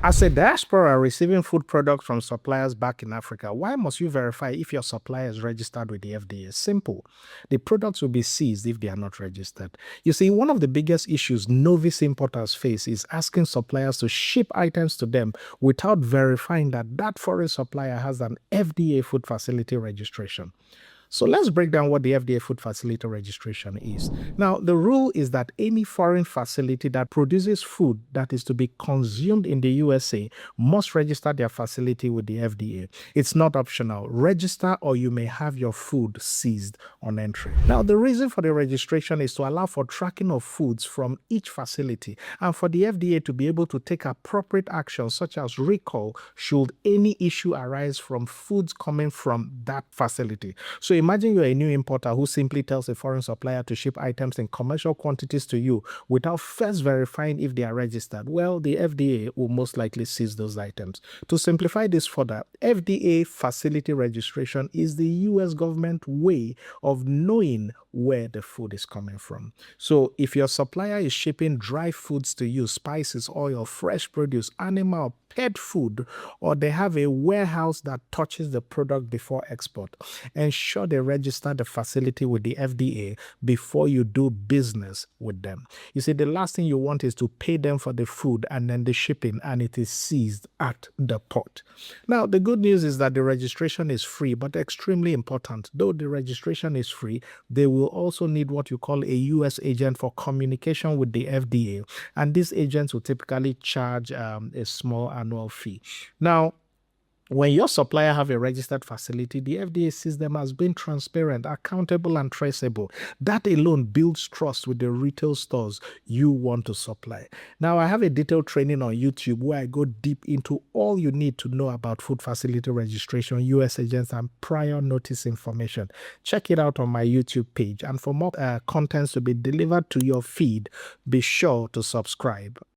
As a diaspora receiving food products from suppliers back in Africa, why must you verify if your supplier is registered with the FDA? Simple. The products will be seized if they are not registered. You see, one of the biggest issues novice importers face is asking suppliers to ship items to them without verifying that that foreign supplier has an FDA Food Facility Registration. So let's break down what the FDA Food Facility Registration is. Now, the rule is that any foreign facility that produces food that is to be consumed in the USA must register their facility with the FDA. It's not optional. Register or you may have your food seized on entry. Now, the reason for the registration is to allow for tracking of foods from each facility and for the FDA to be able to take appropriate action such as recall should any issue arise from foods coming from that facility. So imagine you're a new importer who simply tells a foreign supplier to ship items in commercial quantities to you without first verifying if they are registered. Well, the FDA will most likely seize those items. To simplify this further, FDA facility registration is the US government way of knowing where the food is coming from. So if your supplier is shipping dry foods to you, spices, oil, fresh produce, animal, pet food, or they have a warehouse that touches the product before export, ensure they register the facility with the FDA before you do business with them. You see, the last thing you want is to pay them for the food and then the shipping, and it is seized at the port. Now, the good news is that the registration is free, but extremely important. Though the registration is free, they will also need what you call a US agent for communication with the FDA, and these agents will typically charge a small annual fee. Now, when your supplier have a registered facility, the FDA sees them as being transparent, accountable, and traceable. That alone builds trust with the retail stores you want to supply. Now, I have a detailed training on YouTube where I go deep into all you need to know about food facility registration, US agents, and prior notice information. Check it out on my YouTube page. And for more contents to be delivered to your feed, be sure to subscribe.